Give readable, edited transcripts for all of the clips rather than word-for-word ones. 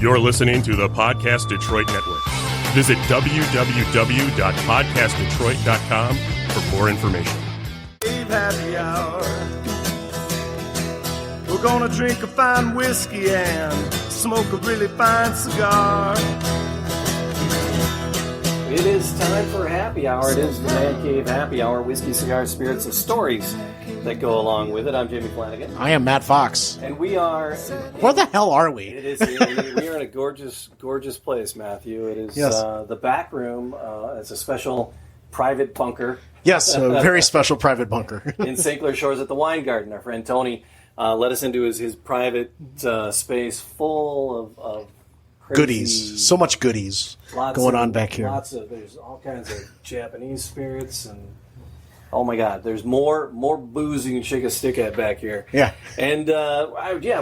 You're listening to the Podcast Detroit Network. Visit www.podcastdetroit.com for more information. Happy hour. We're gonna drink a fine whiskey and smoke a really fine cigar. It is time for happy hour. It is the Man Cave Happy Hour. Whiskey, cigars, spirits, and stories that go along with it. I'm Jamie Flanagan. I am Matt Fox. And we are... Where the hell are we? It is. We are in a gorgeous, gorgeous place, Matthew. It is the back room. It's a special private bunker. Yes, a very special private bunker. In St. Clair Shores at the Wine Garden. Our friend Tony let us into his private space full of crazy, goodies. So much goodies going on back here. There's all kinds of Japanese spirits and oh my God, there's more booze you can shake a stick at back here. Yeah. And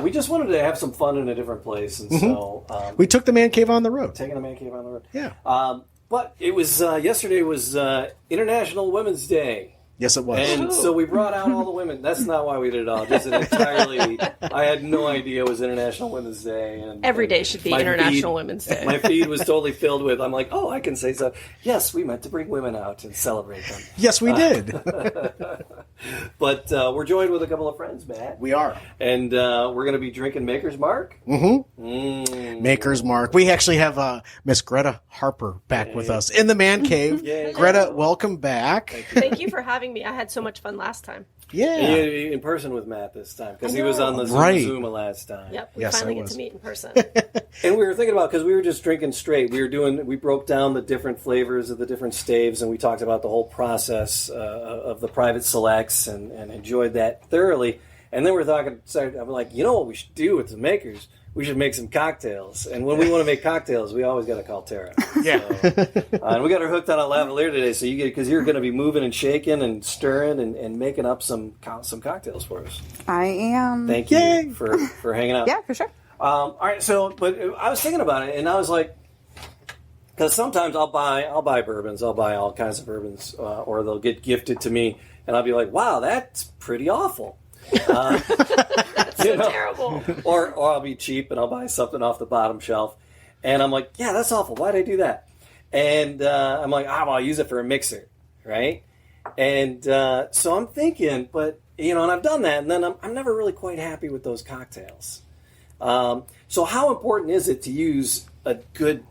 we just wanted to have some fun in a different place, and so we took the Man Cave on the road. Taking the Man Cave on the road. Yeah. But it was yesterday was International Women's Day. Yes, it was. And so we brought out all the women. That's not why we did it all. Just an entirely... I had no idea it was International Women's Day. And every day should be International Women's Day. My feed was totally filled with, I'm like, oh, I can say so. Yes, we meant to bring women out and celebrate them. Yes, we did. But we're joined with a couple of friends, Matt. We are. And we're going to be drinking Maker's Mark. Maker's Mark. We actually have Miss Greta Harper back with us in the Man Cave. Greta, welcome back. Thank you for having me. I had so much fun last time. Yeah. In person with Matt this time, because he was on the Zoom last time. Yep, we finally get to meet in person. And we were thinking about, because we were just drinking straight, we broke down the different flavors of the different staves, and we talked about the whole process of the private selects and enjoyed that thoroughly. And then we're talking, I'm like, you know what we should do with the makers? We should make some cocktails. And when we want to make cocktails, we always got to call Tara. Yeah. So, and we got her hooked on a lavalier today, so because you're going to be moving and shaking and stirring and making up some cocktails for us. I am. Thank you for hanging out. Yeah, for sure. All right, but I was thinking about it, and I was like, because sometimes I'll buy bourbons, I'll buy all kinds of bourbons, or they'll get gifted to me, and I'll be like, wow, that's pretty awful. That's so terrible. Or I'll be cheap and I'll buy something off the bottom shelf, and I'm like, yeah, that's awful. Why'd I do that? And I'm like, well, I'll use it for a mixer, right? And so I'm thinking, but and I've done that, and then I'm never really quite happy with those cocktails. So how important is it to use a good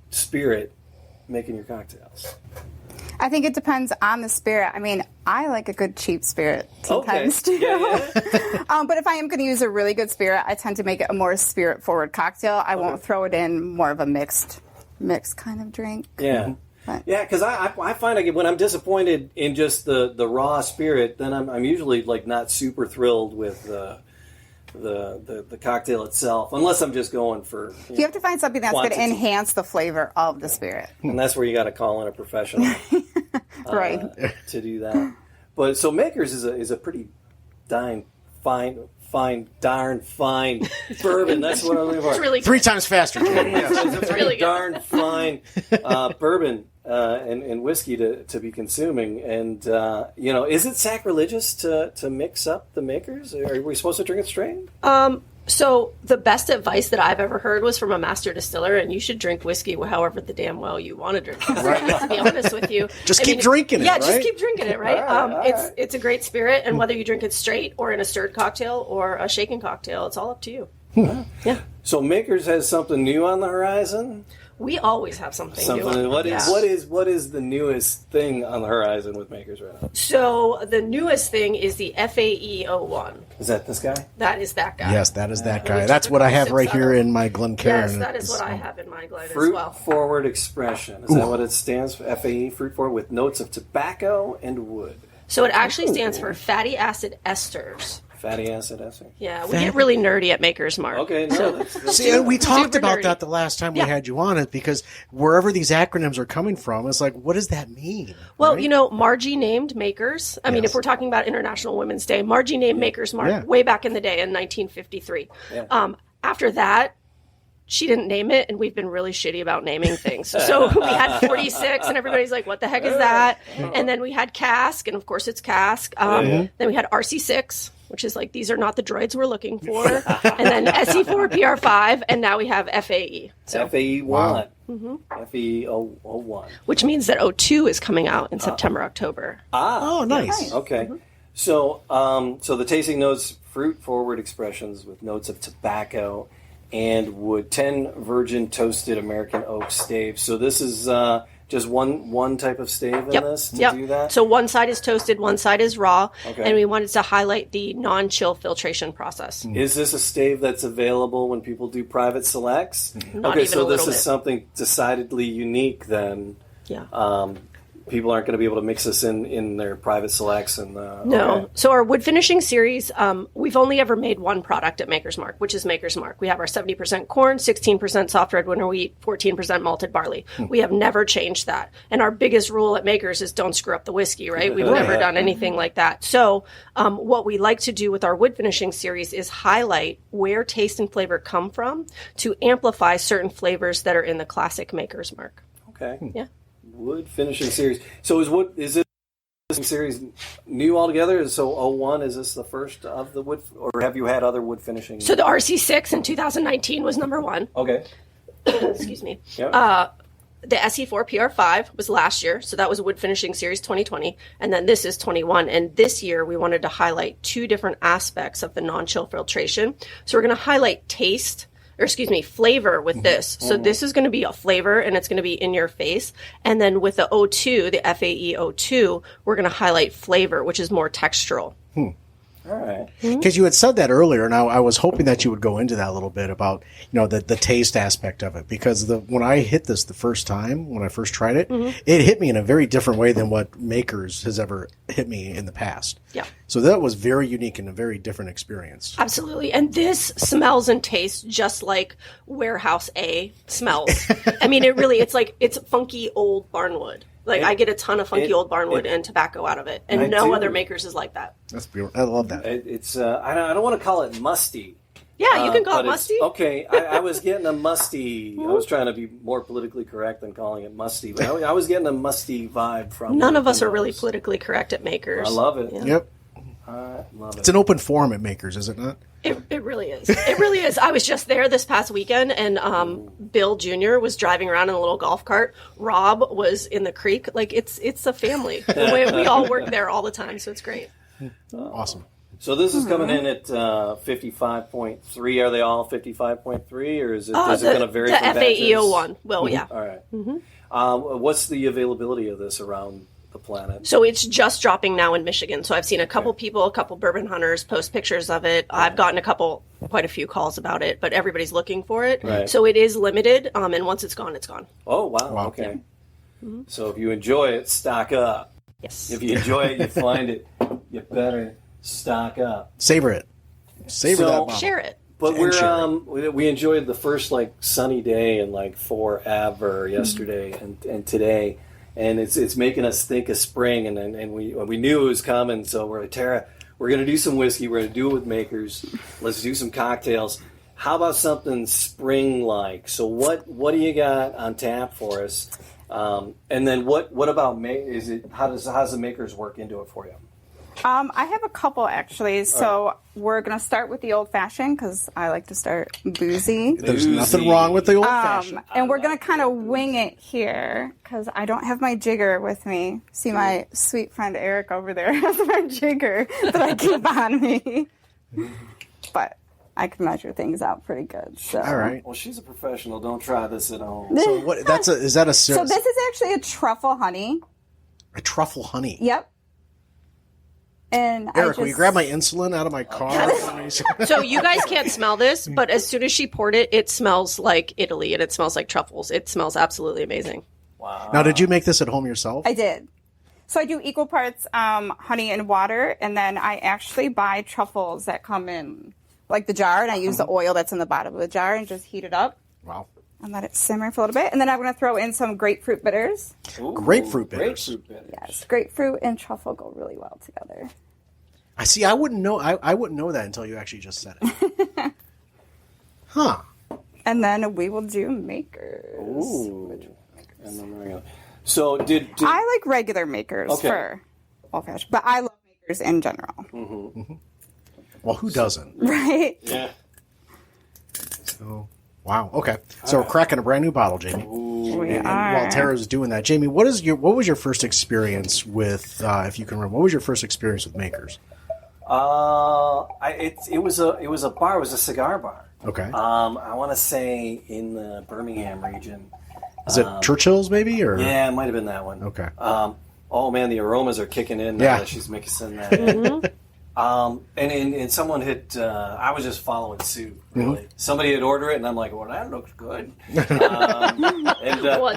spirit making your cocktails? I think it depends on the spirit. I mean, I like a good cheap spirit sometimes too. Yeah. But if I am going to use a really good spirit, I tend to make it a more spirit-forward cocktail. I won't throw it in more of a mixed kind of drink. Yeah. But. Yeah, because I find when I'm disappointed in just the raw spirit, then I'm usually like not super thrilled with the cocktail itself, unless I'm just going for... You have to find something that's going to enhance the flavor of the spirit. And that's where you got to call in a professional right. To do that. But so Maker's is a pretty darn fine bourbon. That's what I'm looking for. It's really 3 times faster. It's a really good. darn fine bourbon and whiskey to be consuming. And is it sacrilegious to mix up the Makers? Are we supposed to drink it straight? So the best advice that I've ever heard was from a master distiller, and you should drink whiskey however the damn well you want to drink it. Right. To be honest with you, keep drinking it. Yeah, right? just keep drinking it. Right. All right. It's a great spirit, and whether you drink it straight or in a stirred cocktail or a shaken cocktail, it's all up to you. Yeah. So Makers has something new on the horizon. We always have something new. What is the newest thing on the horizon with Makers right now? So the newest thing is the FAE01. Is that this guy? That is that guy. Yes, that is that guy. That's what I have right here in my Glencairn. Yes, that is what I have in my Glen as Fruit well. Forward Expression. Is that what it stands for? FAE, Fruit Forward, with notes of tobacco and wood. So it actually stands for fatty acid esters. Fatty acid ester. Yeah, we get really nerdy at Maker's Mark. Okay, no, that's See, and we talked about nerdy. that the last time we had you on it, because wherever these acronyms are coming from, it's like, what does that mean? Well, right? Margie named Makers. I mean, if we're talking about International Women's Day, Margie named Maker's Mark way back in the day in 1953. Yeah. After that, she didn't name it, and we've been really shitty about naming things. So we had 46, and everybody's like, what the heck is that? And then we had Cask, and of course it's Cask. Then we had RC6. which is like, these are not the droids we're looking for. And then SE4PR5, and now we have FAE. So, FAE 1. FAE 01. which means that O2 is coming out in September, October. Oh, nice. Okay. So, so the tasting notes, fruit-forward expressions with notes of tobacco and wood, 10 virgin toasted American oak staves. So this is just one type of stave in this to do that? So one side is toasted, one side is raw, Okay. and we wanted to highlight the non-chill filtration process. Is this a stave that's available when people do private selects? Not Okay, even so a this little is bit. something decidedly unique then. Yeah. People aren't going to be able to mix this in their private selects. And No. okay. So our wood finishing series, we've only ever made one product at Maker's Mark, which is Maker's Mark. We have our 70% corn, 16% soft red winter wheat, 14% malted barley. We have never changed that. And our biggest rule at Maker's is don't screw up the whiskey, right? We've never done anything like that. So what we like to do with our wood finishing series is highlight where taste and flavor come from to amplify certain flavors that are in the classic Maker's Mark. Okay. Yeah. Wood finishing series. So is this series new altogether? So 01, is this the first of the wood, or have you had other wood finishing? So the RC6 in 2019 was number one. Okay. Excuse me. Yep. The SE4 PR5 was last year, so that was Wood Finishing Series 2020, and then this is 21. And this year, we wanted to highlight two different aspects of the non-chill filtration. So we're going to highlight flavor with this. So this is going to be a flavor, and it's going to be in your face. And then with the O2, the FAE O2, we're going to highlight flavor, which is more textural. All right. Because you had said that earlier, and I was hoping that you would go into that a little bit about, the taste aspect of it. Because when I hit this the first time, when I first tried it, it hit me in a very different way than what Maker's has ever hit me in the past. Yeah. So that was very unique and a very different experience. Absolutely. And this smells and tastes just like Warehouse A smells. I mean, it's funky old barnwood. Like, I get a ton of funky old barnwood and tobacco out of it. And no other Makers is like that. That's beautiful. I love that. It's I don't want to call it musty. Yeah, you can call but it musty. Okay, I was getting a musty. I was trying to be more politically correct than calling it musty, but I was getting a musty vibe from None of us are those. really politically correct at Makers. I love it. Yeah. Yep. I love it. It's an open forum at Maker's, is it not? It really is. It really is. I was just there this past weekend, and Bill Jr. was driving around in a little golf cart. Rob was in the creek. Like, it's a family. We all work there all the time, so it's great. Awesome. So this is coming in at 55.3. Are they all 55.3, or is it going to vary the from FAE batches? 01. Well, yeah. All right. What's the availability of this around the planet? So it's just dropping now in Michigan. So I've seen a couple bourbon hunters post pictures of it. I've gotten quite a few calls about it, but everybody's looking for it. Right. So it is limited, and once it's gone, it's gone. Oh, wow. Okay. So if you enjoy it, stock up. Yes. If you enjoy it, you find it, you better stock up. Savor it. Savor that bottle. Share it. But And we enjoyed the first sunny day and forever yesterday and today, and it's making us think of spring, and we knew it was coming. So we're like, Tara, we're gonna do some whiskey. We're gonna do it with Makers. Let's do some cocktails. How about something spring-like? So what do you got on tap for us? And then what about how does the Makers work into it for you? I have a couple actually. So we're gonna start with the old fashioned because I like to start boozy. There's nothing wrong with the old fashioned. And we're gonna kind of wing it here because I don't have my jigger with me. See, my sweet friend Eric over there has my jigger that I keep on me. But I can measure things out pretty good. So. All right. Well, she's a professional. Don't try this at home. So what? Is that a So this is actually a truffle honey. a truffle honey? Yep. And Eric, will you grab my insulin out of my car? So you guys can't smell this, but as soon as she poured it, it smells like Italy and it smells like truffles. It smells absolutely amazing. Wow. Now, did you make this at home yourself? I did. So I do equal parts honey and water, and then I actually buy truffles that come in like the jar, and I use the oil that's in the bottom of the jar and just heat it up. Wow. And let it simmer for a little bit. And then I'm going to throw in some grapefruit bitters. Ooh, Grapefruit bitters. Grapefruit bitters. Yes, grapefruit and truffle go really well together. I see. I wouldn't know. I wouldn't know that until you actually just said it. Huh. And then we will do Makers. Ooh. And then we're gonna. So did I like regular Makers Okay. for old fashioned, but I love Makers in general. Well, who doesn't? Right? Yeah. So, wow. Okay. So we're cracking a brand new bottle, Jamie. We And are. while Tara's doing that, Jamie, what was your first experience with, if you can remember, what was your first experience with Makers? It was a bar. It was a cigar bar. Okay. I want to say in the Birmingham region. Is it Churchill's maybe, or? Yeah, it might have been that one. Okay. Oh man, the aromas are kicking in now Yeah. that she's mixing that in. And someone had, I was just following suit, really. Somebody had ordered it, and I'm like, well, that looks good. What's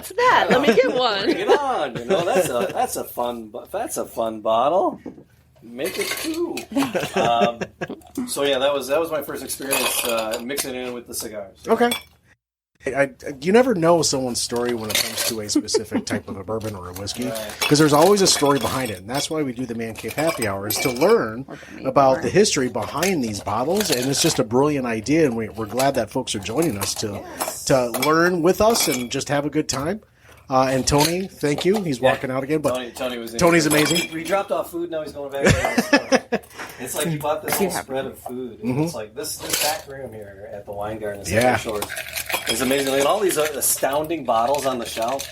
that? Let me get one. Bring it on. That's a fun bottle. Make it two. So yeah, that was my first experience mixing it in with the cigars. Okay. You never know someone's story when it comes to a specific type of a bourbon or a whiskey, because there's always a story behind it, and that's why we do the Man Cave Happy Hour, is to learn about the history behind these bottles, and it's just a brilliant idea, and we're glad that folks are joining us to learn with us and just have a good time. And Tony, thank you. He's walking out again, but Tony's amazing. We dropped off food, now he's going back to It's like he bought this whole spread of food. And It's like this back room here at the Wine Garden in Central Shores is amazing. And all these astounding bottles on the shelf.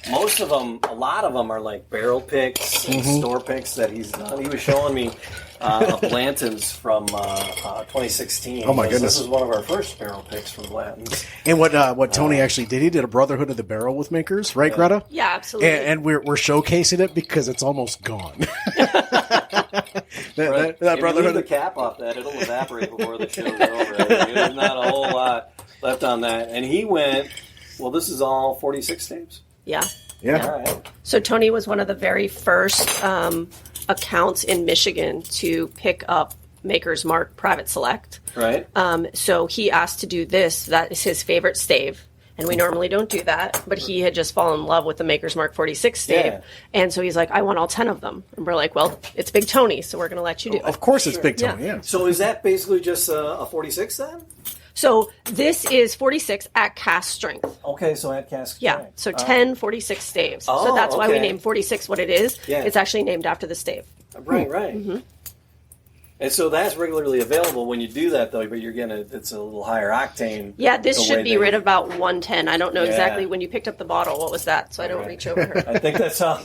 Most of them, a lot of them are like barrel picks and store picks that he's done. He was showing me Blanton's from 2016. Oh my goodness! This is one of our first barrel picks from Blanton's. And what Tony actually did, he did a Brotherhood of the Barrel with Makers, right, Greta? Yeah, absolutely. And we're showcasing it because it's almost gone. that If Brotherhood. you leave the cap off that, it'll evaporate before the show's over. There's not a whole lot left on that. And he went, well, this is all 46 tapes. Yeah. Yeah. All right. So Tony was one of the very first accounts in Michigan to pick up Maker's Mark Private Select. Right. So he asked to do this. That is his favorite stave. And we normally don't do that. But he had just fallen in love with the Maker's Mark 46 stave. Yeah. And so he's like, I want all 10 of them. And we're like, well, it's Big Tony, so we're going to let you do it. Of course, it's Big Tony. Yeah. So is that basically just a 46 then? So this is 46 at cast strength. Okay, so at cask. Yeah, so 10 46 staves. Oh, so that's why we okay. named 46 what it is. Yeah. It's actually named after the stave. Right. And so that's regularly available when you do that, though. But it's a little higher octane. Yeah, this the should way be they- right about 110. I don't know Yeah. exactly when you picked up the bottle. What was that? So I don't Right. reach over her. I think that's how.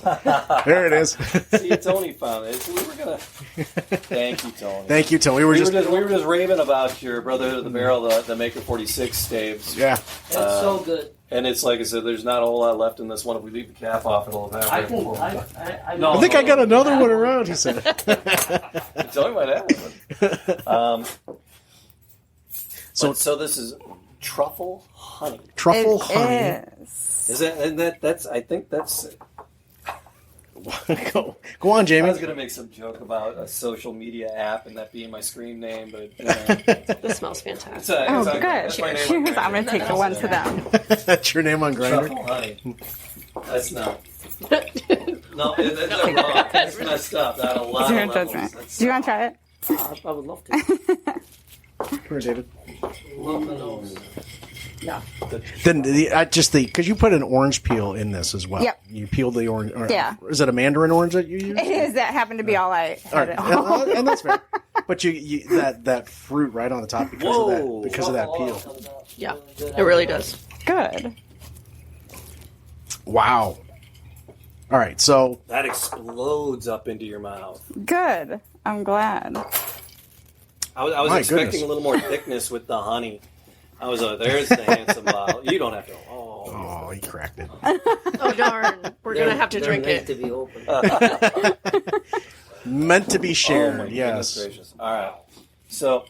There it is. See, Tony found it. We were gonna. Thank you, Tony. Thank you, Tony. We We were just raving about your Brotherhood of the Barrel, the Maker 46 staves. Yeah. It's so good. And it's like I said, there's not a whole lot left in this one. If we leave the cap off, it'll evaporate. I think I No. I think I got another one around, he said. Tony might have one. So- So this is truffle honey. Truffle It honey. is. Is that? And that's. I think that's. Go on, I Jamie. was gonna make some joke about a social media app and that being my screen name, but This smells fantastic. Oh, it's good. that's my name on Cheers. I'm Grindr. going to take the one to them. That's your name on Grindr. Truffle honey. That's not. No, that's wrong. That's messed up. That a lot Zero of levels. judgment. That's- Do you want to try it? I would love to. Come here, David. Love the nose. Yeah. Then because you put an orange peel in this as well. Yep. You peeled the orange. Yeah. Is it a mandarin orange that you use? It is. That happened to be all I All had right. at home. And that's fair. But you that fruit right on the top because of that peel. Yeah, it really does. Good. Wow. All right. So That explodes up into your mouth. Good. I'm glad. I was My expecting goodness. a little more thickness with the honey. I was there's the handsome bottle. You don't have to. oh, he cracked it. Oh, darn. We're going to have to drink meant it. to be open. Meant to be shared. Oh my goodness Yes. gracious. All right. So,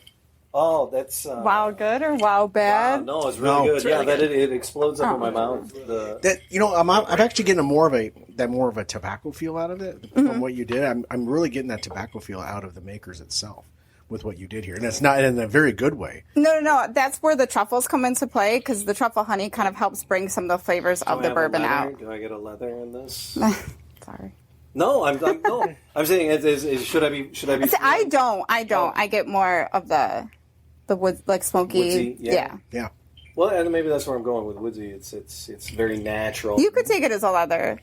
that's Wow good or wow wow, bad? no, it's really No. good. It's Yeah, really that good. it explodes up in my Oh. mouth. That I'm actually getting more of a tobacco feel out of it from what you did. I'm really getting that tobacco feel out of the Makers itself with what you did here, and it's not in a very good way. No. That's where the truffles come into play because the truffle honey kind of helps bring some of the flavors of the bourbon out. Do I get a leather in this? Sorry. No, I'm saying should I be? See, I don't. I get more of the wood, like smoky. Woodsy, yeah. Yeah. Well, and maybe that's where I'm going with woodsy. It's very natural. You could take it as a leather.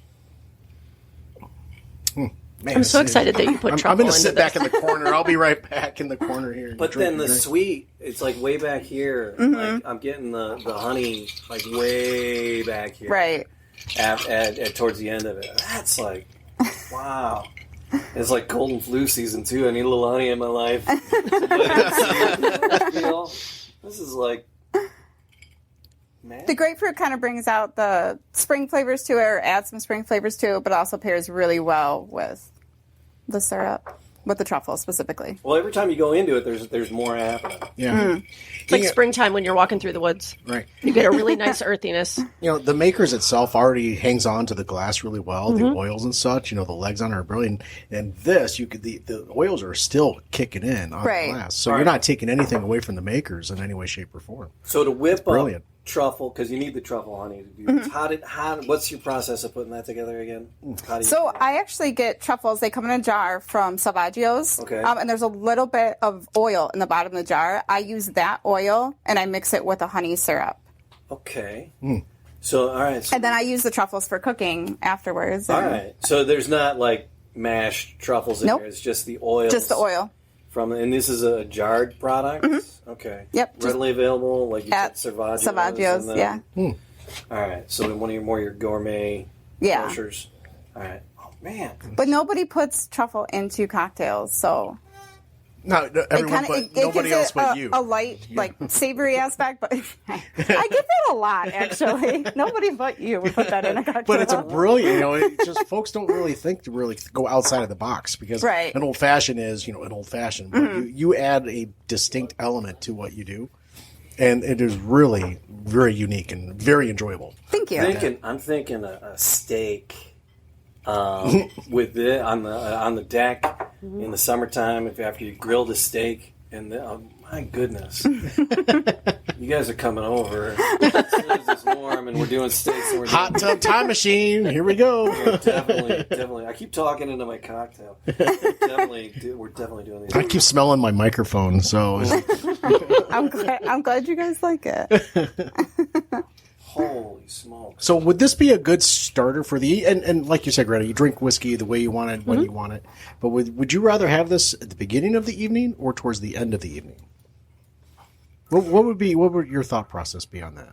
Man, I'm so excited that you put truffle I'm going to into sit this. back in the corner. I'll be right back in the corner here. and But drink then the a drink. sweet, it's like way back here. Like I'm getting the honey like way back here. Right. At towards the end of it. That's like, wow. It's like cold and flu season too. I need a little honey in my life. This is like, man. The grapefruit kind of brings out the spring flavors to it, or adds some spring flavors to it, but also pairs really well with the syrup, with the truffle specifically. Well, every time you go into it, there's more happening. Yeah. It's like springtime when you're walking through the woods. Right. You get a really nice earthiness. You know, the makers itself already hangs on to the glass really well. The oils and such, you know, the legs on it are brilliant. And this, you could the oils are still kicking in on Right. the glass. So you're not taking anything away from the makers in any way, shape, or form. So to whip up brilliant. truffle, because you need the truffle honey to do this. What's your process of putting that together again? How do you So I actually get truffles. They come in a jar from Salvaggio's. Okay. And there's a little bit of oil in the bottom of the jar. I use that oil and I mix it with a honey syrup. Okay. So, all right. So, And then I use the truffles for cooking afterwards. all and right. So there's not like mashed truffles in Nope. there. It's just the oil. Just the oil. And this is a jarred product? Okay. Yep, just Readily available, like you at said, Salvaggio's. Salvaggio's, and yeah. then- All right. So then one of your gourmet Yeah. grocers. All right. Oh, man. But nobody puts truffle into cocktails, so No, everyone it nobody gives else it but you. a light, like savory aspect. But I get that a lot, actually. Nobody but you would put that in a cocktail. But it's a brilliant, you know, it just folks don't really think to really go outside of the box because Right. an old fashioned is, you know, an old fashioned. But you add a distinct element to what you do, and it is really very unique and very enjoyable. Thank you. I'm thinking a steak with it on the deck in the summertime. After you grill the steak, and my goodness, you guys are coming over as soon as it's warm, and we're doing steaks. And we're Hot tub time machine. Here we go. we're definitely. I keep talking into my cocktail. We're definitely doing these. I keep smelling my microphone, so I'm glad you guys like it. Holy smokes! so would this be a good starter for the and like you said, Greta, you drink whiskey the way you want it when you want it, but would you rather have this at the beginning of the evening or towards the end of the evening? What would your thought process be on that?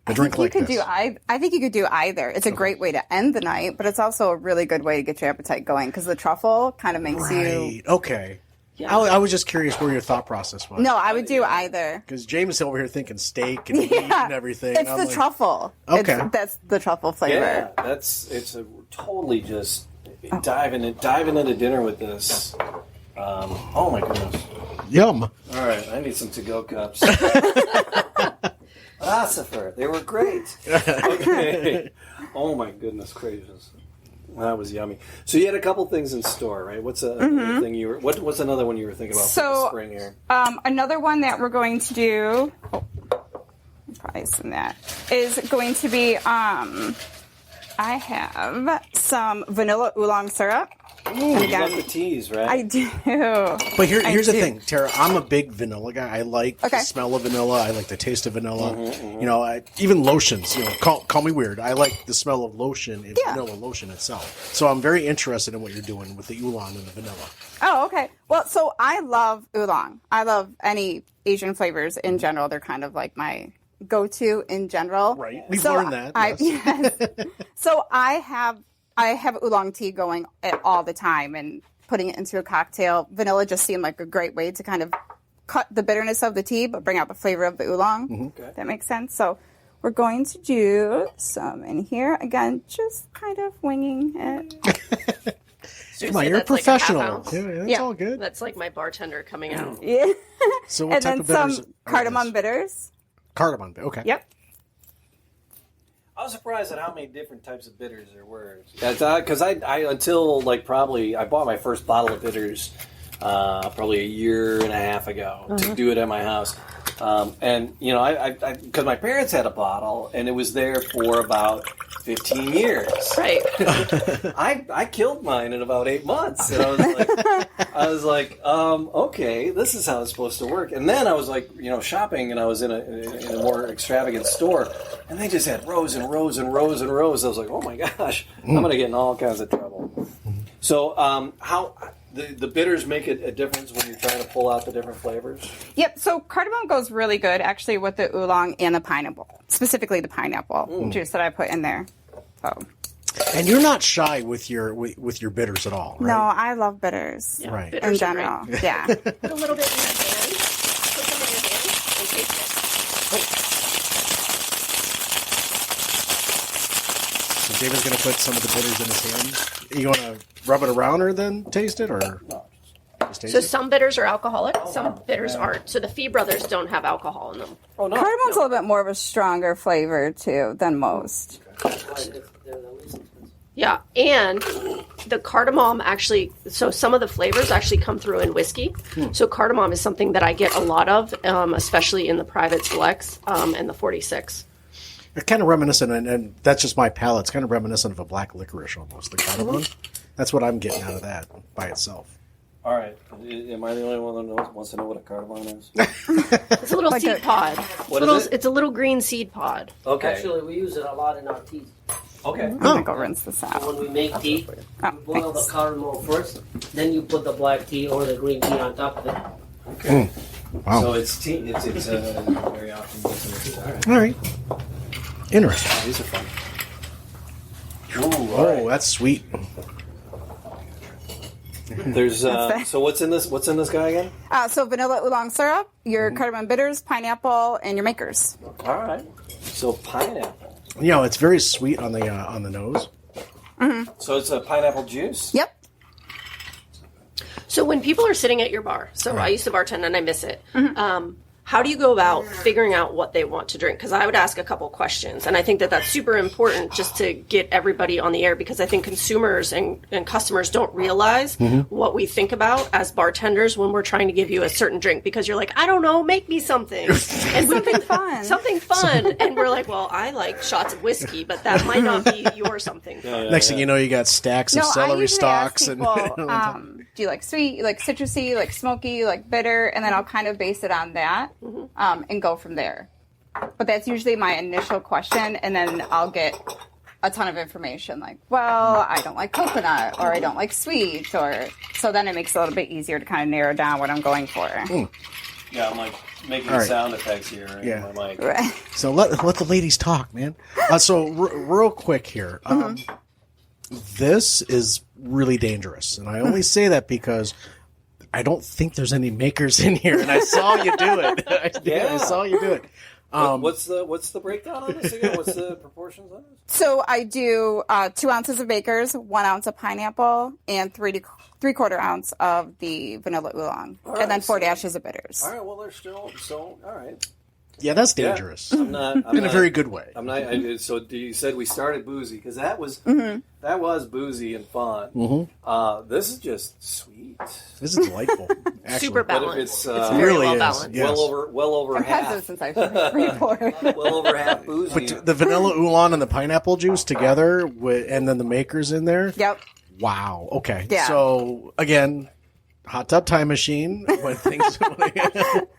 A drink like this. I think you could do either. It's a great way to end the night, but it's also a really good way to get your appetite going because the truffle kind of makes you. Right. Okay. Yeah. I was just curious where your thought process was. No, I would do either. Because James is over here thinking steak and meat and everything. It's and I'm the like, truffle. Okay. That's the truffle flavor. Yeah, it's a totally just diving into dinner with this. Oh my goodness! Yum. All right, I need some to-go cups. Ossifer, they were great. Okay. Oh my goodness gracious. That was yummy. So you had a couple things in store, right? What's another thing what's another one you were thinking about for the spring here? Another one that we're going to do, probably some that, is going to be, I have some vanilla oolong syrup. You love the teas, right? I do. But here's the do. thing, Tara. I'm a big vanilla guy. I like the smell of vanilla. I like the taste of vanilla. You know, even lotions. You know, call me weird. I like the smell of lotion and vanilla lotion itself. So I'm very interested in what you're doing with the oolong and the vanilla. Oh, okay. Well, so I love oolong. I love any Asian flavors in general. They're kind of like my go-to in general. Right. We've learned that. Yes. So I have oolong tea going all the time and putting it into a cocktail. Vanilla just seemed like a great way to kind of cut the bitterness of the tea, but bring out the flavor of the oolong. Okay. That makes sense. So we're going to do some in here. Again, just kind of winging it. Come on, you're a That's like a half professional. ounce. Yeah, that's Yeah. all good. That's like my bartender coming out. Yeah. So what And type then of bitters? some are cardamom these? bitters. Cardamom. Okay. Yep. I was surprised at how many different types of bitters there were. Because I until like probably I bought my first bottle of bitters probably a year and a half ago to do it at my house. And you know, I because my parents had a bottle and it was there for about 15 years. Right. I killed mine in about 8 months, and I was like, okay, this is how it's supposed to work. And then I was like, you know, shopping, and I was in a more extravagant store, and they just had rows and rows and rows and rows. I was like, oh my gosh, I'm gonna get in all kinds of trouble. So, how the bitters make a difference when you're trying to pull out the different flavors? Yep. So cardamom goes really good actually with the oolong and the pineapple, specifically the pineapple juice that I put in there. So. And you're not shy with your bitters at all, right? No, I love bitters. Yeah, Right. bitters In are general. great. Yeah. Put a little bit in your hand. Put them in your hand and taste it. So David's going to put some of the bitters in his hand. You want to rub it around or then taste it, or just taste So it? some bitters are alcoholic, some bitters aren't. So the Fee brothers don't have alcohol in them. Oh no. Cardamon's a little bit more of a stronger flavor too than most. They're the least expensive. Yeah, and the cardamom actually, so some of the flavors actually come through in whiskey. So cardamom is something that I get a lot of, especially in the private selects and the 46. It's kind of reminiscent, and that's just my palate. It's kind of reminiscent of a black licorice almost, the cardamom. That's what I'm getting out of that by itself. All right. Am I the only one that wants to know what a cardamom is? It's a little Like seed a- pod. What is it? It's a little green seed pod. Okay. Actually, we use it a lot in our teas. Okay. I'm gonna go rinse this out. When we make tea, you Oh, boil the thanks. cardamom first, then you put the black tea or the green tea on top of it. Okay. Wow. So it's tea. It's very often used. All right. All right. Interesting. Oh, these are fun. Ooh, all Oh, right. that's sweet. There's so what's in this? What's in this guy again? So vanilla oolong syrup, your cardamom bitters, pineapple, and your makers. All right. So pineapple. You know, it's very sweet on the nose. So it's a pineapple juice. Yep. So when people are sitting at your bar, so I used to bartend and I miss it. How do you go about figuring out what they want to drink? Because I would ask a couple questions, and I think that that's super important just to get everybody on the air, because I think consumers and customers don't realize what we think about as bartenders when we're trying to give you a certain drink, because you're like, I don't know, make me something. And something fun. Something fun. And we're like, well, I like shots of whiskey, but that might not be your something fun. Next thing you know, you got stacks of I celery usually stalks. ask people, And do you like sweet, you like citrusy, you like smoky, you like bitter, and then I'll kind of base it on that and go from there. But that's usually my initial question, and then I'll get a ton of information like, well, I don't like coconut, or I don't like sweet, or so then it makes it a little bit easier to kind of narrow down what I'm going for. Yeah, I'm like making All right. sound effects here. in Yeah. My mic. Right. so let the ladies talk, man. So real quick here. This is really dangerous, and I only say that because I don't think there's any makers in here, and I saw you do it. I saw you do it. What's the breakdown on this again? What's the proportions on this? So I do 2 ounces of Baker's, 1 ounce of pineapple, and 3/4 ounce of the vanilla oolong, right, and then 4 so- dashes of bitters. All right. Well, they're still so. All right. Yeah, that's Yeah. dangerous. I'm not In a very good way. I'm not. So you said we started boozy because that was boozy and fun. This is just sweet. This is delightful. Actually. Super But if balanced. it's It's very really well is. balanced. Yes. well over Impressive half, since I report. well over half boozy. But the vanilla oolong and the pineapple juice together, and then the makers in there. Yep. Wow. Okay. Yeah. So again, hot tub time machine. When things.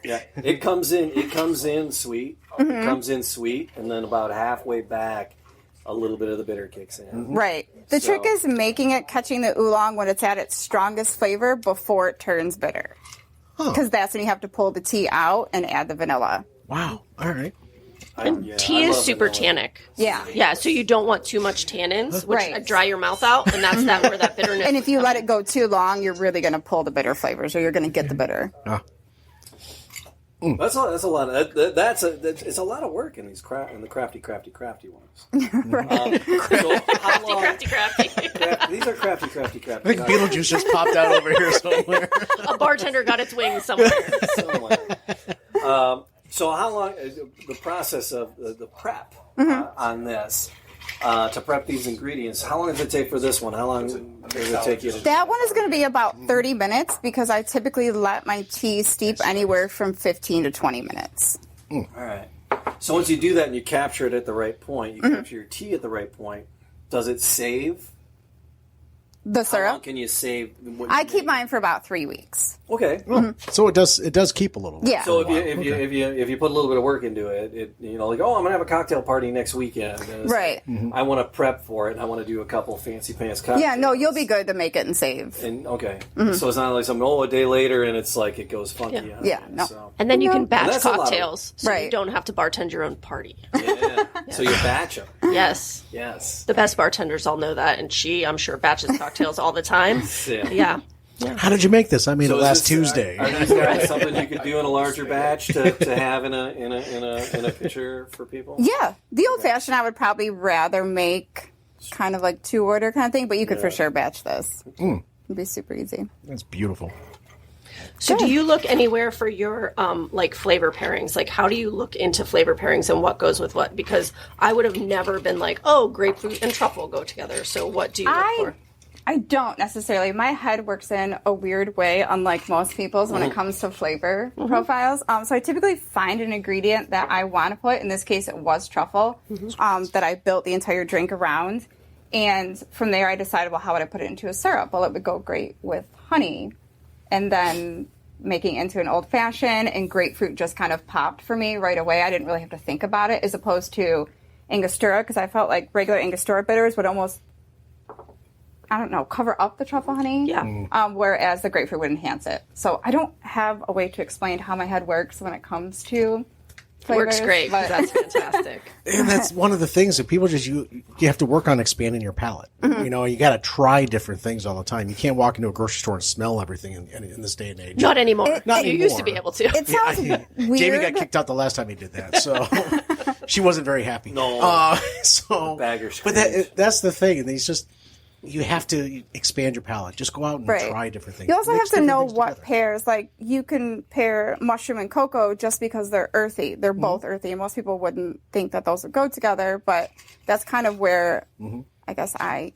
Yeah, it comes in sweet. It comes in sweet, and then about halfway back, a little bit of the bitter kicks in. Right. The So- trick is catching the oolong when it's at its strongest flavor before it turns bitter. Because that's when you have to pull the tea out and add the vanilla. Wow. All right. Tea is love super vanilla. tannic. Yeah. Yeah, so you don't want too much tannins, which Right. dry your mouth out, and that's where that bitterness. And if you let it go too long, you're really going to pull the bitter flavors, or you're going to get the bitter. That's a lot of it's a lot of work in these the crafty ones. Right. So how long? crafty. These are crafty. I think Beetlejuice just popped out over here somewhere. A bartender got its wings somewhere. So how long is the process of the prep on this to prep these ingredients? How long does it take for this one? How long does it take you to? That one is going to be about 30 minutes because I typically let my tea steep anywhere from 15 to 20 minutes. All right. So once you do that and you capture it at the right point, you capture your tea at the right point. Does it save The How long syrup. can you save? I keep mine for about 3 weeks. Okay. So it does keep a little bit. Yeah. So if you put a little bit of work into it, like, oh, I'm gonna have a cocktail party next weekend. And it's Right. like, I want to prep for it, and I want to do a couple fancy pants cocktails. Yeah, no, you'll be good to make it and save. And okay, so it's not like a day later, and it's like it goes funky. Yeah. Yeah, no. So, And then you can batch That's a lot of- cocktails, so you Right. don't have to bartend your own party. yeah. So you batch them. Yes. Yes. The best bartenders all know that, and I'm sure, batches cocktails all the time. Yeah. How did you make this? I made So it is last this, Tuesday. Are these guys something you could do in a larger batch to have in a pitcher for people? Yeah, the old fashioned I would probably rather make kind of like 2-order kind of thing, but you could for sure batch this. It'd be super easy. That's beautiful. So do you look anywhere for your like flavor pairings? Like how do you look into flavor pairings and what goes with what? Because I would have never been like, oh, grapefruit and truffle go together. So what do you look for? I don't necessarily. My head works in a weird way, unlike most people's when it comes to flavor profiles. So I typically find an ingredient that I want to put. In this case, it was truffle that I built the entire drink around. And from there, I decided, well, how would I put it into a syrup? Well, it would go great with honey. And then making it into an old fashioned, and grapefruit just kind of popped for me right away. I didn't really have to think about it, as opposed to Angostura, because I felt like regular Angostura bitters would almost, I don't know, cover up the truffle honey. Yeah. Whereas the grapefruit would enhance it. So I don't have a way to explain how my head works when it comes to flavors. Works great, 'cause but- that's fantastic. And that's one of the things that people you have to work on expanding your palate. You know, you got to try different things all the time. You can't walk into a grocery store and smell everything in this day and age. Not anymore. Not You anymore. used to be able to. It sounds weird. Jamie got kicked out the last time he did that, so she wasn't very happy. No. So, Bagger but that's the thing, and it's just you have to expand your palate. Just go out and Right. try different things. You also Mix have to different know things what together. pairs. Like, you can pair mushroom and cocoa just because they're earthy. They're both earthy, and most people wouldn't think that those would go together, but that's kind of where I guess I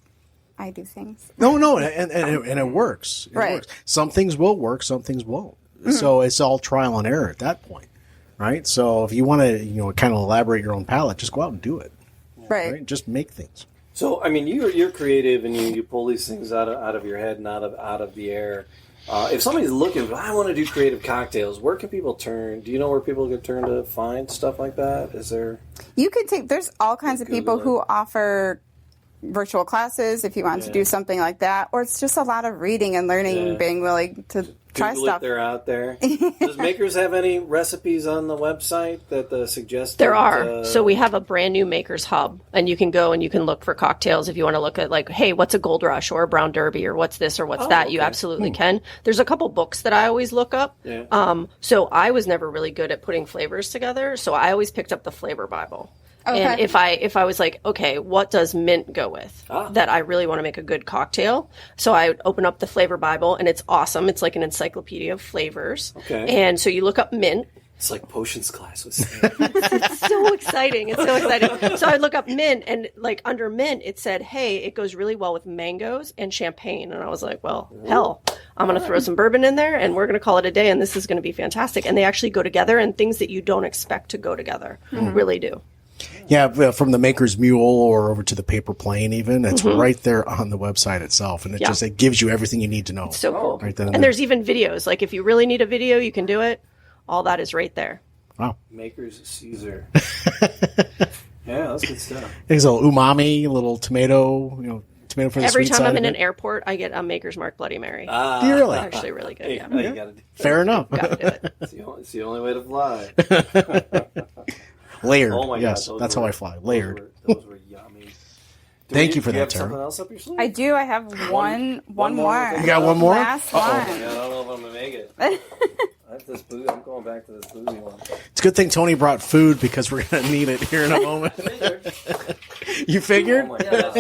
do things. No, and it works. It Right. works. Some things will work, some things won't. So it's all trial and error at that point, right? So if you want to, kind of elaborate your own palate, just go out and do it. Right. Just make things. So I mean, you're creative, and you pull these things out of your head and out of the air. If somebody's looking, I want to do creative cocktails. Where can people turn? Do you know where people can turn to find stuff like that? Is there? You could there's all kinds of people Google who offer virtual classes if you want to do something like that, or it's just a lot of reading and learning and being willing to try Google stuff. it, they're out there. Does Makers have any recipes on the website that suggest? There are. So we have a brand new Makers Hub, and you can go and you can look for cocktails if you want to look at, like, hey, what's a Gold Rush or a Brown Derby or what's this or what's that? You absolutely can. There's a couple books that I always look up. Yeah. So I was never really good at putting flavors together, so I always picked up the Flavor Bible. Okay. And if I was like, okay, what does mint go with that I really want to make a good cocktail? So I would open up the Flavor Bible, and it's awesome. It's like an encyclopedia of flavors. Okay. And so you look up mint. It's like potions class with It's so exciting. It's so exciting. So I look up mint, and like under mint, it said, hey, it goes really well with mangoes and champagne. And I was like, well, hell, I'm going to throw some bourbon in there, and we're going to call it a day, and this is going to be fantastic. And they actually go together, and things that you don't expect to go together really do. Yeah, from the Maker's Mule or over to the Paper Plane, even it's right there on the website itself, and it gives you everything you need to know. So cool. Right then and there's even videos. Like if you really need a video, you can do it. All that is right there. Wow. Makers Caesar. Yeah, that's good stuff. There's a little umami, a little tomato, tomato for the Every sweet time side I'm of in an it. airport, I get a Maker's Mark Bloody Mary. Do you really? Actually really good. Yeah. You gotta do Fair enough. Gotta do it. It's the only way to fly. Layered. Oh my Yes, God, that's how I fly. Layered. Those were yummy. Thank you for do that, have Tara. something else up your sleeve? I do. I have one more. You got one more? Last Yeah, I one. don't know if I'm gonna make it. I'm going back to this boozy one. It's a good thing Tony brought food because we're going to need it here in a moment. You figured? Oh my Yeah, God.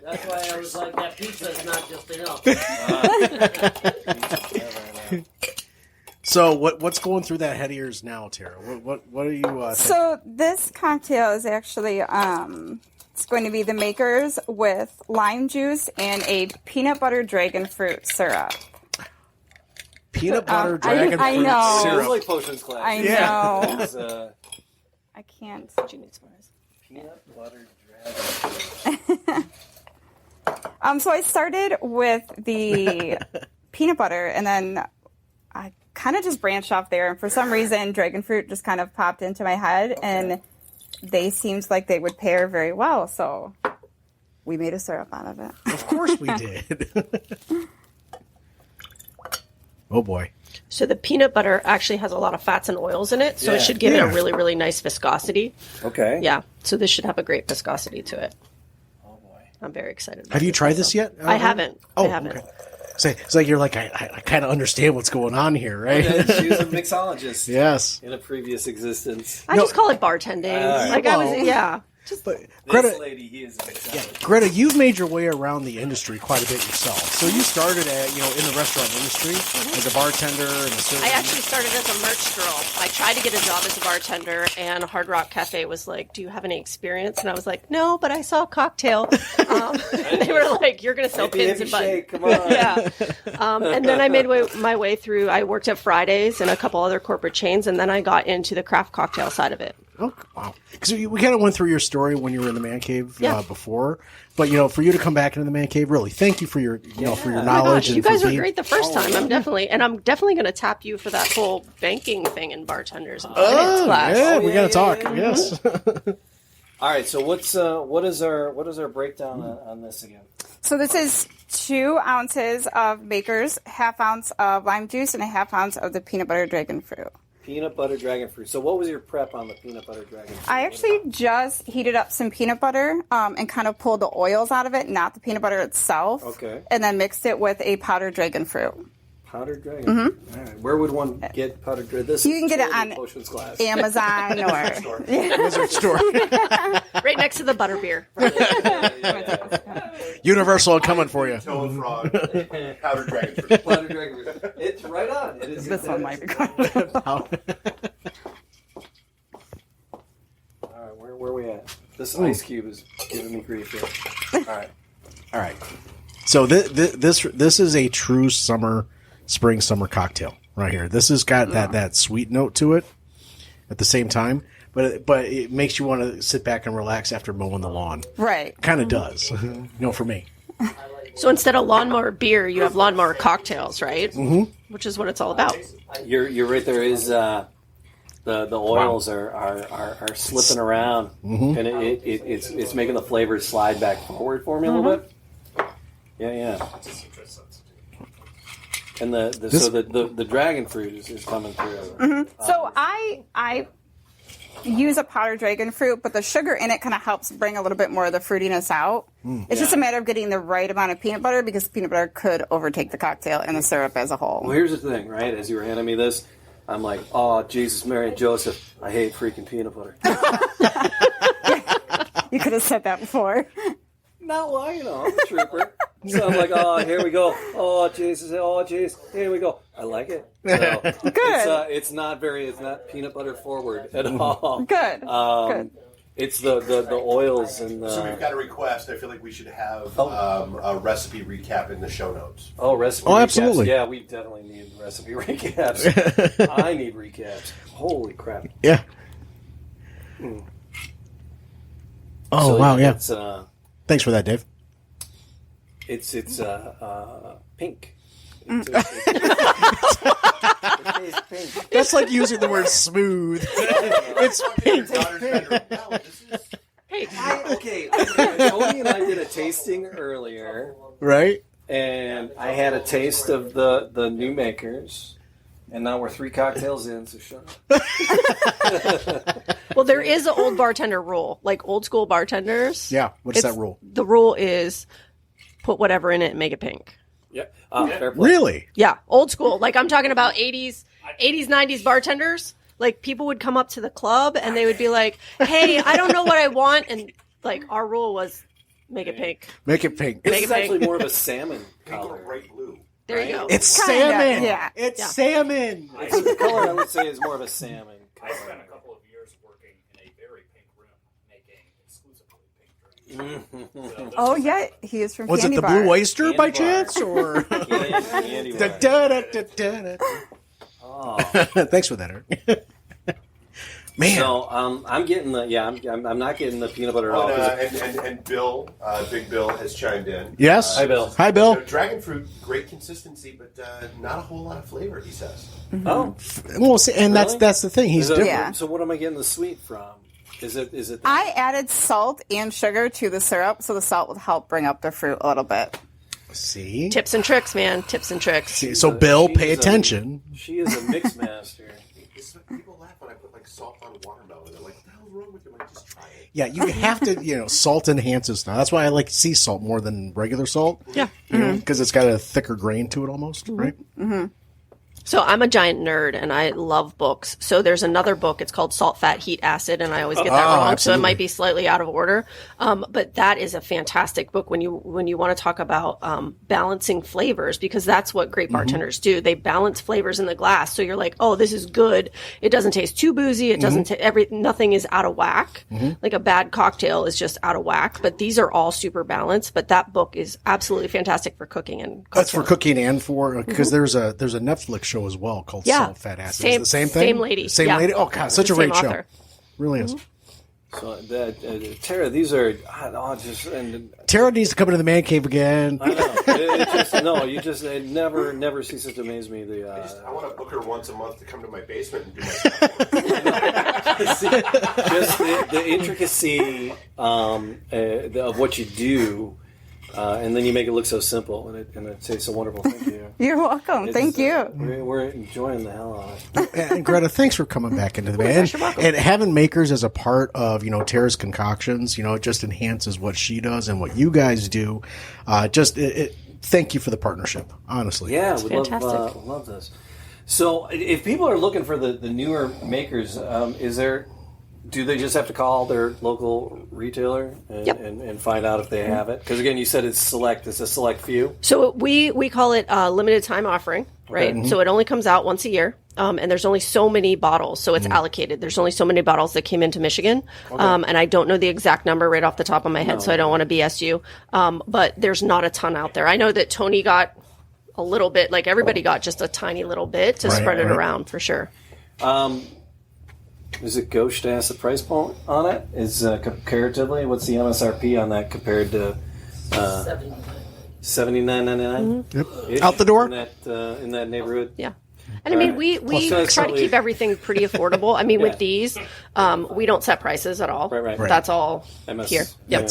that's why I was like, that pizza's not just enough. So what's going through that head of yours now, Tara? What are you thinking? So this cocktail is actually it's going to be the Makers with lime juice and a peanut butter dragon fruit syrup. Peanut butter I dragon know. fruit It's syrup. like potions class. I Yeah. know. It's, I can't. peanut butter dragon. So I started with the peanut butter, and then I kind of just branched off there. And for some reason, dragon fruit just kind of popped into my head, and they seemed like they would pair very well. So we made a syrup out of it. Of course we did. Oh, boy. So the peanut butter actually has a lot of fats and oils in it, so it should give it a really, really nice viscosity. Okay. Yeah, so this should have a great viscosity to it. Oh boy. I'm very excited about Have you this tried also. this yet? I haven't. Oh, I haven't. okay. So it's like you're like, I kind of understand what's going on here, right? Yeah, she was a mixologist. Yes. In a previous existence. I just call it bartending. Like I was, yeah. But This Greta, lady, he is a mixologist. Greta, you've made your way around the industry quite a bit yourself. So you started in the restaurant industry as a bartender and a server. I actually started as a merch girl. I tried to get a job as a bartender, and Hard Rock Cafe was like, "Do you have any experience?" And I was like, "No, but I saw a cocktail." They were like, "You're going to sell pins and buttons." Shake, come on. Yeah. And then I made my way through. I worked at Fridays and a couple other corporate chains, and then I got into the craft cocktail side of it. Oh, wow. Because we kind of went through your story when you were in the man cave Yeah. Before, but for you to come back into the man cave, really, thank you for your for your Oh my knowledge. gosh, and you guys for were being- great the first time. I'm definitely going to tap you for that whole banking thing in bartenders and finance class. Yeah, we got to talk. yeah. Yes. All right, so what is our breakdown on this again? So this is 2 ounces of Maker's, ½ ounce of lime juice, and ½ ounce of the peanut butter dragon fruit. Peanut butter dragon fruit. So what was your prep on the peanut butter dragon fruit? I actually just heated up some peanut butter and kind of pulled the oils out of it, not the peanut butter itself. Okay. And then mixed it with a powdered dragon fruit. Powdered dragon fruit. All right. Where would one get powdered dragon? This You can get it is on Potions Glass. Amazon or... Wizard store. Right next to the butterbeer. Universal coming for you. Toad frog, powdered dragon fruit. Powdered dragon fruit. It's right on. It is. This one might be good. All right, where are we at? This ice cube is giving me grief here. All right. All right. So this is a true spring summer cocktail right here. This has got that sweet note to it at the same time, but it makes you want to sit back and relax after mowing the lawn. Right. Kind of does. For me. So instead of lawnmower beer, you have lawnmower cocktails, right? Mm-hmm. Which is what it's all about. You're right. There is the oils are slipping around, and it's making the flavors slide back forward for me a little bit. Yeah. And the dragon fruit is coming through. Mm-hmm. So I use a powdered dragon fruit, but the sugar in it kind of helps bring a little bit more of the fruitiness out. It's just a matter of getting the right amount of peanut butter because peanut butter could overtake the cocktail and the syrup as a whole. Well, here's the thing, right? As you were handing me this, I'm like, oh, Jesus, Mary, and Joseph, I hate freaking peanut butter. You could have said that before. No, well, I'm a trooper. So I'm like, oh, here we go. Oh, Jesus, here we go. I like it. So Good. It's not peanut butter forward at all. Good. Good. It's the oils and So we've got a request. I feel like we should have a recipe recap in the show notes. Recipe Oh, recaps. absolutely. Yeah, we definitely need recipe recaps. I need recaps. Holy crap. Yeah. Oh, So, wow, yeah. It's Thanks for that, Dave. it's pink. It's pink. That's like using the word smooth. It's pink. Okay, Tony and I did a tasting earlier, Right? and I had a taste of the new makers, and now we're 3 cocktails in, so shut up. Well, there is an old bartender rule, like old school bartenders. Yeah. What's that rule? The rule is put whatever in it and make it pink. Yep. Fair play. Really? Yeah, old school. Like I'm talking about 80s, 90s bartenders. Like people would come up to the club and they would be like, "Hey, I don't know what I want," and like our rule was make it pink. Make it pink. This Make is it actually pink. more of a salmon color. Bright blue. There you go. It's Kinda, salmon. yeah. It's salmon. The color I would say is more of a salmon color. I spent a couple of years working in a very pink room making exclusively pink drinks. Oh, yeah. He is from Was it Candy the Bar. Blue Oyster Candy by bar. chance? Or Candy bar. Da-da-da-da-da. Oh. Thanks for that, Eric. Man. So I'm getting the I'm not getting the peanut butter at all. And Bill, Big Bill, has chimed in. Yes. Hi, Bill. Hi, Bill. Dragon fruit, great consistency, but not a whole lot of flavor. He says. Oh, Well, see, and Really? that's the thing. He's different. Yeah. So what am I getting the sweet from? Is it? I added salt and sugar to the syrup, so the salt would help bring up the fruit a little bit. See? Tips and tricks, man. Tips and tricks. See, so, Bill, pay attention. She is a mix master. People laugh when I put like salt on watermelon. They're like, "What the hell's wrong with you?" I'm like, just try it. Yeah, you have to, salt enhances now. That's why I like sea salt more than regular salt. Yeah. Because it's got a thicker grain to it almost, right? So I'm a giant nerd and I love books. So there's another book. It's called Salt, Fat, Heat, Acid, and I always get that wrong. Absolutely. So it might be slightly out of order. But that is a fantastic book when you want to talk about balancing flavors, because that's what great bartenders do. They balance flavors in the glass. So you're like, oh, this is good. It doesn't taste too boozy. It doesn't nothing is out of whack. Like a bad cocktail is just out of whack. But these are all super balanced. But that book is absolutely fantastic for cooking and That's for cocktail. cooking and for, because there's a Netflix show as well called Yeah. Salt, Fat, Acid. Same- Is it the same thing? same lady. Same Yeah. lady? Oh, God, such a Same great show. author. Really is. So Tara, these are Tara needs to come into the man cave again. I know. It never ceases to amaze me. I want to book her once a month to come to my basement and do my Just the intricacy of what you do, and then you make it look so simple, and it tastes so wonderful. Thank you. You're welcome. Thank you. We're enjoying the hell out of it. And Greta, thanks for coming back into the band. And having makers as a part of, Tara's concoctions, it just enhances what she does and what you guys do. Thank you for the partnership, honestly. Yeah, we fantastic. love this. So, if people are looking for the newer makers, do they just have to call their local retailer and find out if they have it? Because again, you said it's a select few. So we call it a limited time offering, right? Okay. So it only comes out once a year, and there's only so many bottles, so it's allocated. There's only so many bottles that came into Michigan, and I don't know the exact number right off the top of my head, so I don't want to BS you. But there's not a ton out there. I know that Tony got a little bit, like everybody got just a tiny little bit to spread it around for sure. Is it gauche to ask the price point on it? Is comparatively, what's the MSRP on that compared to $79.99? Yep. Out the door? In that neighborhood? Yeah. And I mean, we try to keep everything pretty affordable. I mean, with these, we don't set prices at all. Right. That's all here. Yep.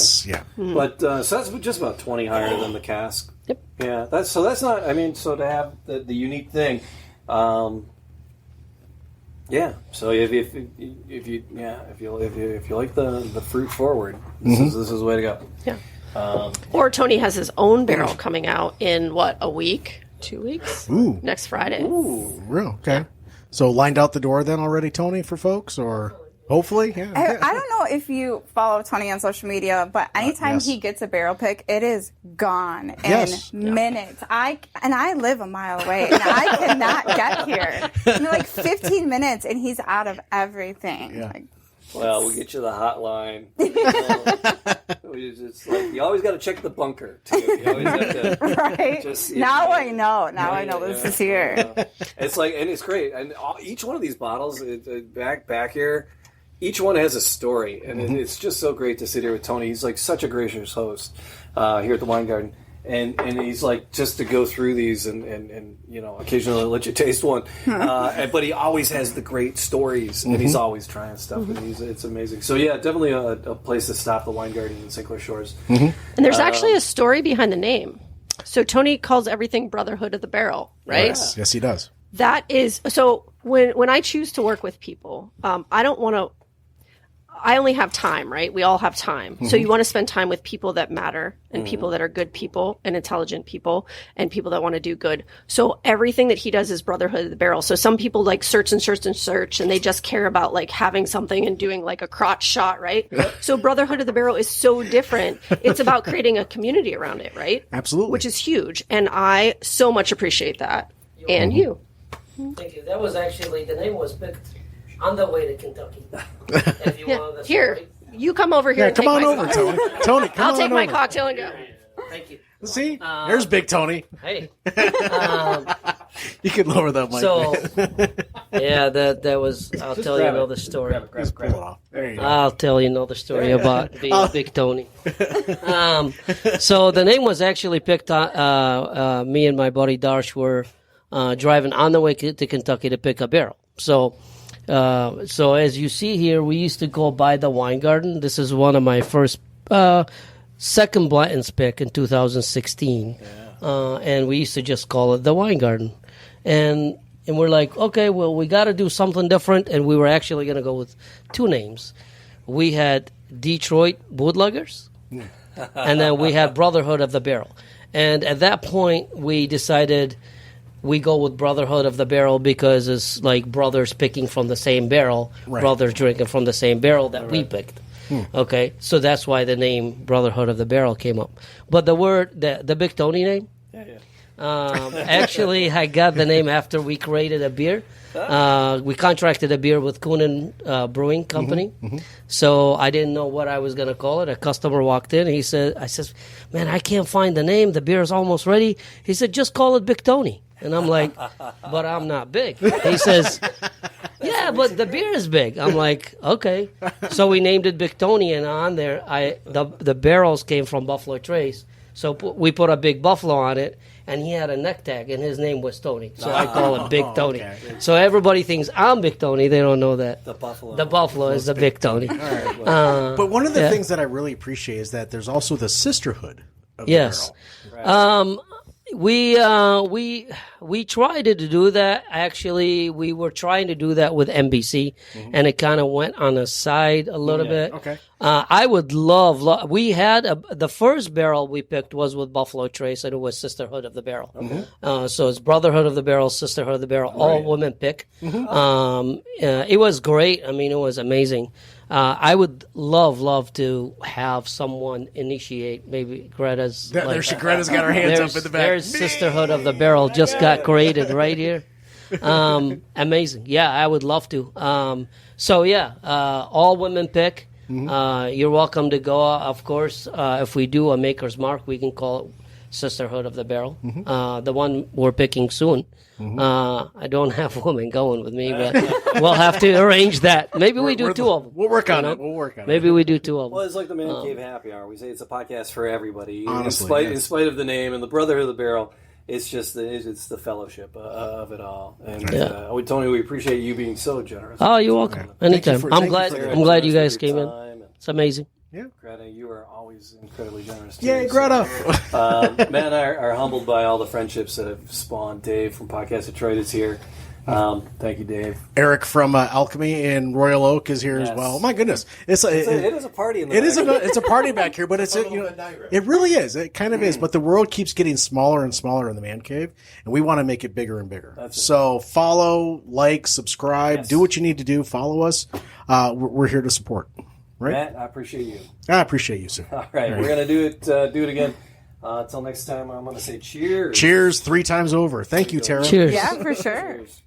But so that's just about 20 higher than the cask. Yep. Yeah. That's not. I mean, so to have the unique thing. Yeah. So if you like the fruit forward, this is the way to go. Yeah. Or Tony has his own barrel coming out in a week, 2 weeks? Ooh. Next Friday. Ooh, real okay. So lined out the door then already, Tony, for folks, or hopefully, yeah. I don't know if you follow Tony on social media, but anytime yes. he gets a barrel pick, it is gone in Yes. minutes. I live a mile away, and I cannot get here. In like 15 minutes, and he's out of everything. Yeah. Like, Well, we'll get you the hotline. You always got to check the bunker too. You always have to, right? Now I know. Now I know this is here. It's like, and it's great. And each one of these bottles, back here, each one has a story, and it's just so great to sit here with Tony. He's like such a gracious host here at the Wine Garden. And he's like, just to go through these and occasionally let you taste one. But he always has the great stories, and he's always trying stuff, and it's amazing. So yeah, definitely a place to stop, the Wine Garden in St. Clair Shores. And there's actually a story behind the name. So Tony calls everything Brotherhood of the Barrel, right? Yes, he does. That is, so when I choose to work with people, I don't want to, I only have time, right? We all have time. So you want to spend time with people that matter and people that are good people and intelligent people and people that want to do good. So everything that he does is Brotherhood of the Barrel. So some people like search and they just care about like having something and doing like a crotch shot, right? So Brotherhood of the Barrel is so different. It's about creating a community around it, right? Absolutely. Which is huge. And I so much appreciate that. And you. Thank you. That was actually, the name was picked on the way to Kentucky. If you wanted the Here, story. you come over here and come take on my over, Tony. Tony, come I'll on take my over. cocktail and go. Thank you. See? There's Big Tony. Hey. You can lower that mic. So Yeah, that was. I'll tell you another story. Just pull it off. There you go. I'll tell you another story about being Big Tony. So the name was actually picked on. Me and my buddy Darsh were driving on the way to Kentucky to pick a barrel. So as you see here, we used to go by the wine garden. This is one of my first, second Blanton's pick in 2016. And we used to just call it the wine garden. And we're like, okay, well, we got to do something different. And we were actually going to go with two names. We had Detroit Bootleggers, and then we had Brotherhood of the Barrel. And at that point, we decided we go with Brotherhood of the Barrel because it's like brothers picking from the same barrel, brothers drinking from the same barrel that we picked. Okay, so that's why the name Brotherhood of the Barrel came up. But the word, the Big Tony name, actually, I got the name after we created a beer. We contracted a beer with Coonan Brewing Company. So I didn't know what I was going to call it. A customer walked in. I says, man, I can't find the name. The beer is almost ready. He said, just call it Big Tony. And I'm like, but I'm not big. He says, yeah, but the beer is big. I'm like, okay. So we named it Big Tony, and on there, the barrels came from Buffalo Trace. So we put a big buffalo on it, and he had a neck tag, and his name was Tony. So I call it Big Tony. Okay. So everybody thinks I'm Big Tony. They don't know that. The buffalo is the Big Tony. All right, well. But one of the things that I really appreciate is that there's also the sisterhood of the barrel. Right. We tried to do that. Actually, we were trying to do that with NBC, and it kind of went on the side a little bit. Okay. I would love. We had the first barrel we picked was with Buffalo Trace, and it was Sisterhood of the Barrel. So it's Brotherhood of the Barrel, Sisterhood of the Barrel, all women pick. It was great. I mean, it was amazing. I would love to have someone initiate. Maybe Greta's. Greta's got her hands up in the back. There's Sisterhood of the Barrel just got created right here. Amazing. Yeah, I would love to. All women pick. You're welcome to go. Of course, if we do a Maker's Mark, we can call it Sisterhood of the Barrel. The one we're picking soon. I don't have women going with me, but we'll have to arrange that. Maybe we do two of them. We'll work on it. Maybe we do two of them. Well, it's like the Man Cave Happy Hour. We say it's a podcast for everybody. Honestly, in spite of the name and the Brotherhood of the Barrel, it's just it's the fellowship of it all. And Tony, we appreciate you being so generous. Oh, you're welcome. Anytime. I'm glad you guys came in. It's amazing. Yeah, Greta, you are always incredibly generous. Yay, Greta! Matt and I are humbled by all the friendships that have spawned. Dave from Podcast Detroit is here. Thank you, Dave. Eric from Alchemy in Royal Oak is here as well. My goodness, it is a party. It's a party back here, but it really is. It kind of is. But the world keeps getting smaller and smaller in the Man Cave, and we want to make it bigger and bigger. So follow, like, subscribe, do what you need to do. Follow us. We're here to support. Right? Matt, I appreciate you. I appreciate you, sir. All right, we're going to do it again. Until next time, I'm going to say cheers. Cheers 3 times over. Thank you, Tara. Cheers. Yeah, for sure. Cheers.